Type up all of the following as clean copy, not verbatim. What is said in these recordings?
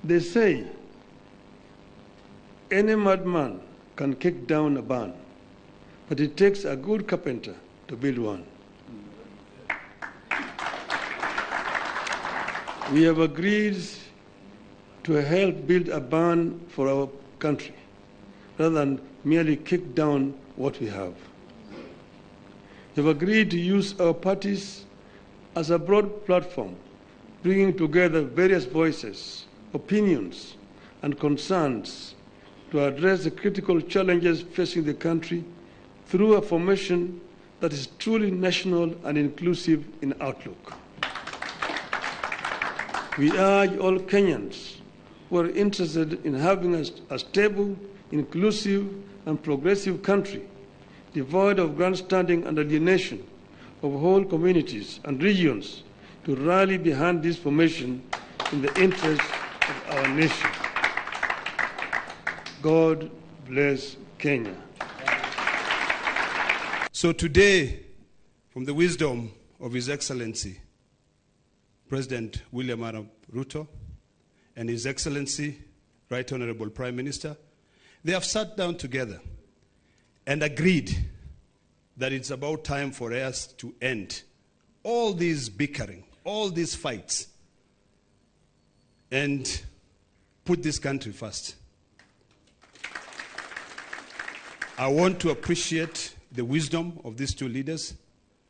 They say any madman can kick down a barn, but it takes a good carpenter to build one. We have agreed to help build a barn for our country, rather than merely kick down what we have. We have agreed to use our parties as a broad platform, bringing together various voices, opinions, and concerns to address the critical challenges facing the country through a formation that is truly national and inclusive in outlook. We urge all Kenyans who are interested in having a stable, inclusive, and progressive country, devoid of grandstanding and alienation of whole communities and regions, to rally behind this formation in the interest of our nation. God bless Kenya. So today, from the wisdom of His Excellency, President William Arap Ruto, and His Excellency, Right Honorable Prime Minister, they have sat down together and agreed that it's about time for us to end all this bickering, all these fights, and put this country first. I want to appreciate the wisdom of these two leaders.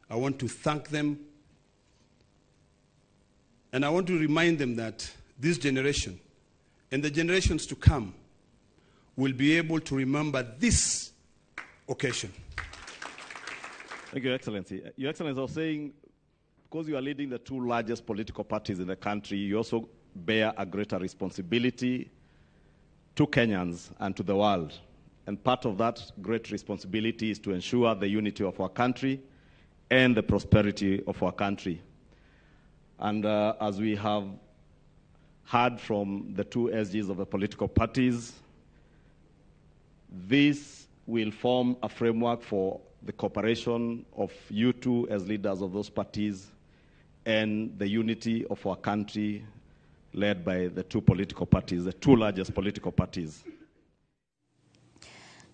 I want to thank them. And I want to remind them that this generation and the generations to come will be able to remember this occasion. Thank you, Your Excellency. Your Excellency, I was saying, because you are leading the two largest political parties in the country, you also bear a greater responsibility to Kenyans and to the world. And part of that great responsibility is to ensure the unity of our country and the prosperity of our country. And as we have heard from the two SGs of the political parties, this will form a framework for the cooperation of you two as leaders of those parties and the unity of our country led by the two political parties, the two largest political parties.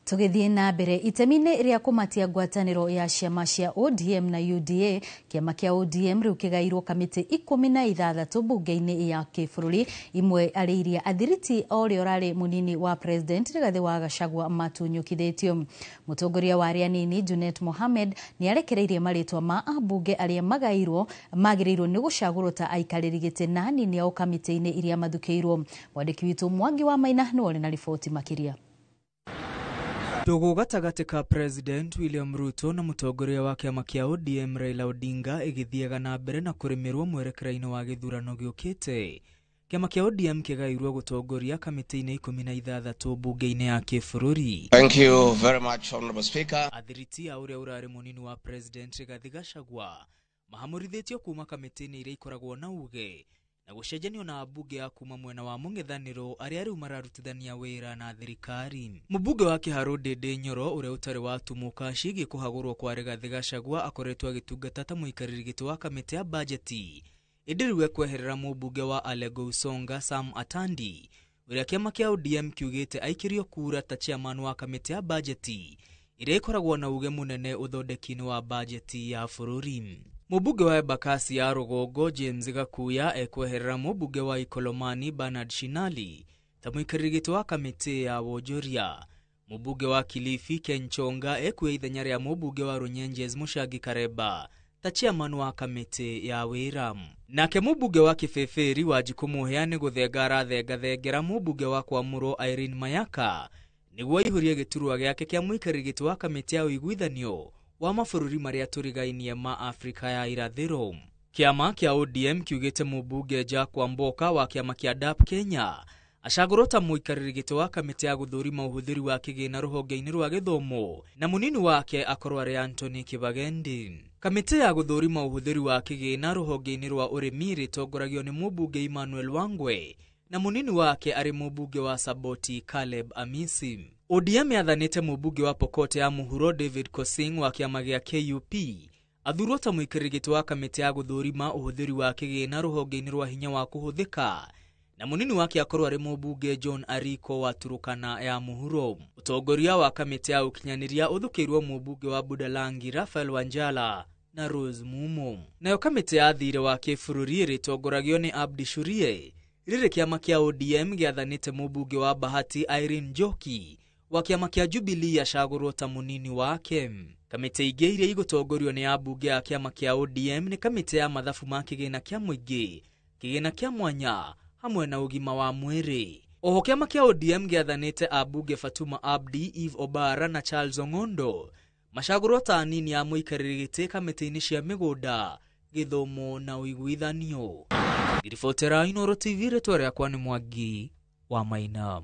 Tugithie na mbere itemine ria kumatia ngwataniro ya ciama cia ODM na UDA, kiama kia ODM riu kigairwo kamiti 16 bunge-ini ya kibũrũri, imwe ari iria athiriti ori orari munini wa president Rigathi wa Gachagua matunyukithitio. Mutongoria wa aria nini Junet Mohamed ni arekereirie maritwa ma ambunge aria magirirwo ni gucagurwo ta aikariri giti na nini au kamiti-ini iria mathukiirwo. Mwandiki witu Mwangi wa Maina no na riboti makiria. Dogo gatagati ka President William Ruto na mutongoria wa kiama kia ODM Raila Odinga igithiaga na mbere na kurimirwo mwerekera-ini wa githurano giukite. Kiama kia ODM kigairwo gutongoria kamiti-ini 16 bunge-ini ya kibũrũri. Thank you very much, Honorable Speaker. Athiriti auria urari munini wa President Rigathi Gachagua mahamurithitio kuma kamiti-ini iria ikoragwo na uge na gucenjanio na ambunge ya kuma mwena wa mung'ethaniro aria riu mararutithania wira na thirikari. Mubunge wa Kiharu Ndindi Nyoro uria utari watumuka cigi kuhagurwo kwa Rigathi Gachagua akoretwo agitungata ta muikariri giti wa kamiti ya bajeti. Idiriwe kweherera mubunge wa Alego Usonga Sam Atandi uria kiama kia ODM kiugite aikirio kura ta chairman wa kamiti ya bajeti iria ikoragwo na uge munene uthondeki-ini wa bajeti ya bũrũri. Mubunge wa Embakasi ya Rugongo James Gakuya ekweherera mubunge wa Ikolomani Bernard Shinali ta muikariri giti wa kamiti ya Wonjoria. Mubunge wa Kilifi Ken Chonga ekuya ithenya ria mubunge wa Runyenjes Mushagi Kareba ta chairman wa kamiti ya wira. Nake mubunge wa Kibeberi Wanjiku Muhia ni guthenga arathengathengera mubunge wa Kwamũrwo Irene Mayaka niguo ihurie giturwa giake kia muikariri giti wa kamiti ya uiguithanio wa mabũrũri maria turigainie ma Afrika ya irathĩro. Kiama kia ODM kiugite mubunge Jack Wamboka wa kiama kia DAP Kenya acagũrwo ta muikariri giti wa kamiti ya guthũrima ũhũthĩri wa kĩgĩna rũhonge-inĩ rwa gĩthomo na munini wake akorwo ari Anthony Kibagendi. Kamiti ya guthũrima ũhũthĩri wa kĩgĩna rũhonge-inĩ rwa ũrĩmi ritongoragio ni mubunge Emmanuel Wangwe na munini wake ari mubunge wa Saboti Caleb Amisi. ODM yathanite mubunge wa Pokot ya Mũhuro David Kosing wa kiama gia KUP athurwo ta muikariri giti wa kamiti ya guthũrima ũhũthĩri wa kĩgĩna rũhonge-inĩ rwa hinya wa kũhũthĩka na munini wake akorwo ari mubunge John Ariko wa Turukana ya Muhuro. Utongoria wa kamiti ya ukinyaniria uthukirwo mubunge wa Budalangi Raphael Wanjala na Rose Mumo. Nayo kamiti ya thire wa kifururi ritongoragio ni Abdi Shurie riri kiama kia ODM giathanite mubunge wa Bahati Irene Njoki wa kiama kia Jubilee acagurwo ta munini wake. Kamiti ingĩ iria igutongorio ni abunge ya kiama kia ODM ni kamiti ya mathabu ma kigina kia muingi, kigina kia mwanya hamwe na ugima wa mwiri. Oho kiama kia ODM giathanite abunge Fatuma Abdi, Eve Obara na Charles Ongondo macagurwo ta nini ya muikarĩri gĩtĩ kamiti-inĩ cia mĩgũnda, gĩthomo na ũiguithanio. Ngiribotera Inooro TV, rĩtwa rĩakwa nĩ Mwangi wa Maina.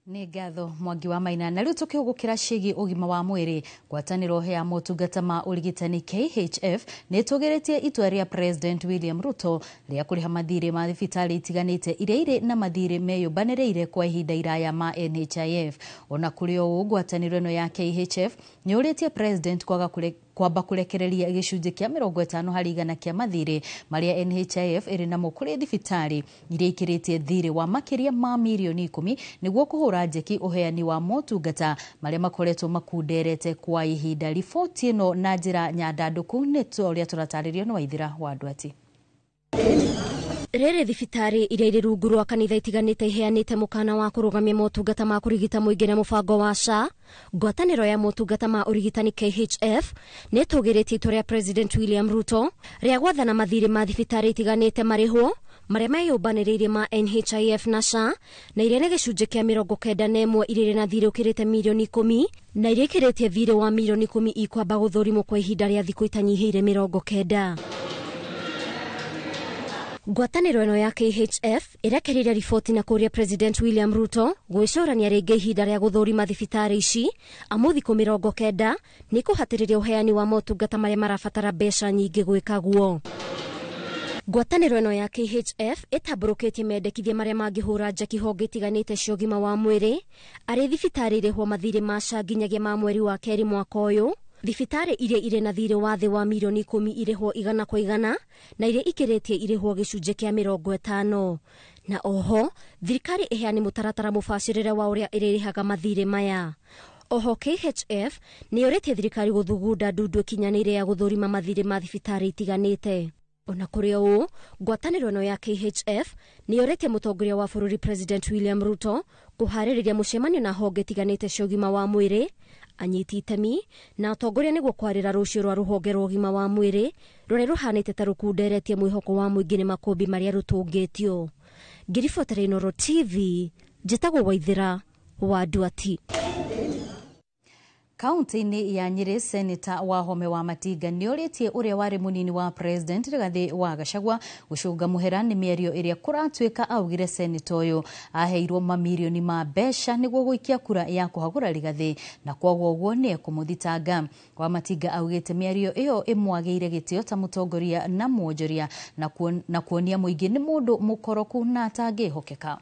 Nĩ ngatho Mwangi wa Maina. Na rĩu tũkĩhũgũkĩra ciĩgiĩ ũgima wa mwĩrĩ, ngwatanĩro ya motungata ma ũrigitani KHF nĩ ĩtũgĩrĩtie itua rĩa President William Ruto rĩa kũrĩha mathirĩ ma thibitarĩ itiganĩte iria irĩ na mathirĩ meyũmbanĩrĩire kwa ihinda iraya ma NHIF. Ona kũrĩ o ngwatanĩro ĩno ya KHF nĩ ũrĩtie President kwamba kũrekereria gĩcunjĩ kĩa 50 harĩ igana kĩa mathirĩ marĩa NHIF ĩrĩ namo kũrĩ thibitarĩ iria ikĩrĩtie thirĩ wa makĩria ma mirioni 10 nĩguo kũhũra njeki ũheani wa motungata marĩa makoretwo makunderete kwa ihinda. Riboti ĩno na njĩra nyandandũku nĩ ũrĩa tũratarĩrio nĩ Waithira wa Ndwati. Rere thibitarĩ iria irĩ rungu rwa kanitha itiganĩte iheanĩte mũkana wa kũrũgamia motungata ma kũrigita mũingĩ na mũbango wa SHA. Ngwatanĩro ya motungata ma ũrigitani KHF nĩ ĩtũgĩrĩtie itua rĩa President William Ruto rĩa gwathana mathirĩ ma thibitarĩ itiganĩte marĩhwo marĩa meyũmbanĩrĩire ma NHIF na SHA, na iria nĩ gĩcunjĩ kĩa 91 iria irĩ na thirĩ ũkĩrĩte mirioni 10 na iria ikĩrĩtie thirĩ wa mirioni 10 ikwamba gũthũrimwo kwa ihinda rĩa thikũ itanyihĩire 90. Ngwatanĩro ĩno ya KHF ĩrekereirie riboti na kũria President William Ruto gwĩcũrania rĩngĩ ihinda rĩa gũthũrima thibitarĩ ici amu thikũ 90 nĩ kũhatĩrĩria ũheani wa motungata marĩa marabatara mbeca nyingĩ gwĩkaguo. Ngwatanĩro ĩno ya KHF ĩtambũrũkĩtie mendekithia marĩa mangĩhũra njeki honge itiganĩte cia ũgima wa mwĩrĩ arĩ thibitarĩ irĩhwo mathirĩ ma SHA nginyagia ma mweri wa kerĩ mwaka ũyũ, thibitarĩ iria irĩ na thirĩ wa thĩ wa mirioni 10 irĩhwo igana kwa igana na iria ikĩrĩtie irĩhwo gĩcunjĩ kĩa 50. Na oho thirikari ĩheani mũtaratara mũbacĩrĩre wa ũrĩa ĩrĩrĩhaga mathirĩ maya. Oho KHF nĩ ũrĩtie thirikari gũthugunda ndundu ĩkinyanĩire ya gũthũrima mathirĩ ma thibitarĩ itiganĩte. Ona kũrĩ o ngwatanĩro ĩno ya KHF nĩ ũrĩtie mũtongoria wa bũrũri President William Ruto kũharĩrĩria mũcemanio na honge itiganĩte cia ũgima wa mwĩrĩ, anyiti itemi na atongoria nĩguo kwarĩra rũciũ rwa rũhonge rwa ũgima wa mwĩrĩ rũrĩa rũhanĩte ta rũkunderetie mwĩhoko wa mũingĩ nĩ makũmbĩ marĩa rũtũngĩtio. Ngiribotera Inooro TV, njĩtagwo Waithira wa Ndwati. Kaunti-inĩ ya Nyeri, Seneta Wahome wa Matinga nĩ ũrĩtie ũrĩa warĩ munini wa President Rigathi wa Gachagua gũcunga mũhera nĩ mĩario ĩrĩa kũratuĩka augire seneta ũyũ aheirwo mamirioni ma mbeca nĩguo gũikia kura ya kũhagũra Rigathi na kwoguo ũguo nĩ ekũmũthitanga. Wa Matinga augĩte mĩario ĩyo ĩmwagĩire gĩtĩo ta mũtongoria na mwonjoria na kuonia mũingĩ nĩ mũndũ mũkoroku na atangĩhokeka.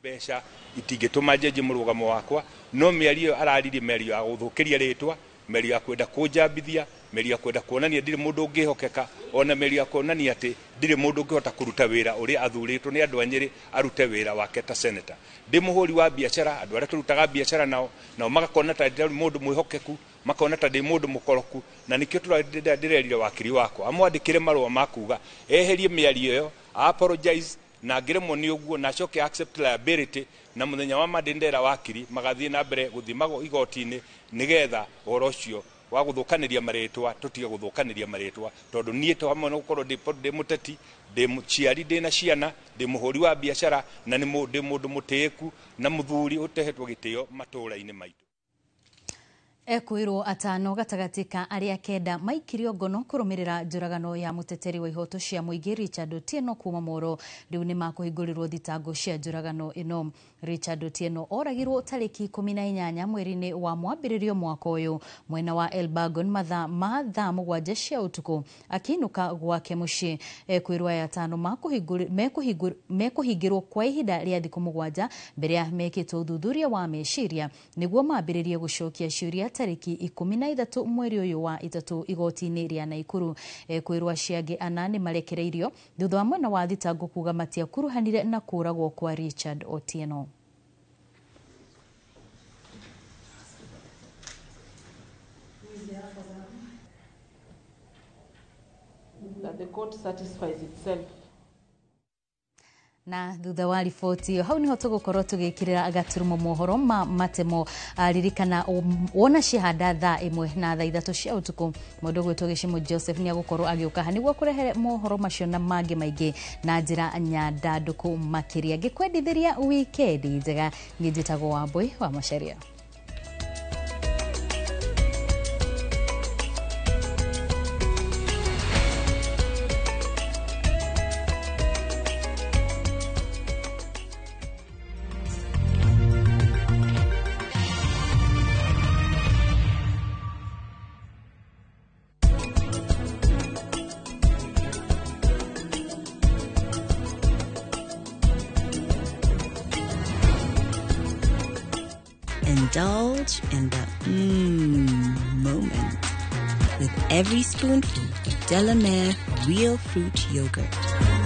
Mbeca itingĩtũma njenje mũrũgamo wakwa, no mĩario araririe mĩario ya gũthũkĩria rĩtwa, mĩario ya kwenda kũnjambithia, mĩario ya kwenda kuonania ndirĩ mũndũ ũngĩhokeka, ona mĩario ya kuonania atĩ ndirĩ mũndũ ũngĩhota kũruta wĩra ũrĩa athurĩtwo nĩ andũ a Nyeri arute wĩra wake ta seneta. Ndĩ mũhũri wa biacara, andũ arĩa tũrutaga biacara nao makakona ta ndĩ mũndũ mwĩhokeku, makona ta ndĩ mũndũ mũkoroku, na nĩkĩo ndĩrerire wakiri wakwa amwandĩkĩre marũa ma kuga eherie mĩario ĩyo, apologize na ngiremwo nĩ ũguo na coke accept liability, na mũthenya wa Mandindera wakiri magathiĩ na mbere gũthimagwo igoti-inĩ nĩgetha ũhoro ũcio wa gũthũkanĩria marĩtwa tũtige gũthũkanĩria marĩtwa, tondũ niĩ to hamwe na gũkorwo ndĩ mũteti, ndĩ mũciari, ndĩ na ciana, ndĩ mũhũri wa biacara na ndĩ mũndũ mũtĩĩku na mũthuri ũtehetwo gĩtĩo matũũra-inĩ maitũ. Ekwirwo atano gatagatĩ ka arĩa kenda maikirio ngono kũrũmĩrĩra njũragano ya mũteteri wa ihoto cia mũingĩ Richard Otieno kuma Moro. Rĩu nĩ makũhingũrĩrwo thitango cia njũragano ĩno. Richard Otieno oragirwo tarĩki 18 mweri-inĩ wa mwambĩrĩrio mwaka ũyũ mwena wa Elbagon mathaa 7 cia ũtukũ akĩinũka gwake mũciĩ. Ekwirwo aya atano mekũhingĩrwo kwa ihinda rĩa thikũ 7 mbere ya mekĩtwo ũthuthuria wa meciria nĩguo mambĩrĩrie gũcokia ciũria tariki 13 mweri uyu wa itatu igoti-ini ria Naikuru. Kwirwa ciangi ana ni marekereirio thutha wa mwena wa thitango kuga matiakuruhanire na kuragwo kwa Richard Otieno. That the court satisfies itself. Na thutha wa riboti hau niho tugukorwo tugikirira agaturumo mohoro ma matemo. Ririkana wona cihanda thaa 1 na thaa 3 cia utuku mundu gwitwo Gicimo Joseph ni agukorwo agiuka haniguo kurehere mohoro macio na mangi maingi na njira nyandanduku makiria gikwendithiria weekend njega. Ngijitagwo Wambui wa Macharia. Indulge in the moment with every spoonful of Delamere real fruit yogurt.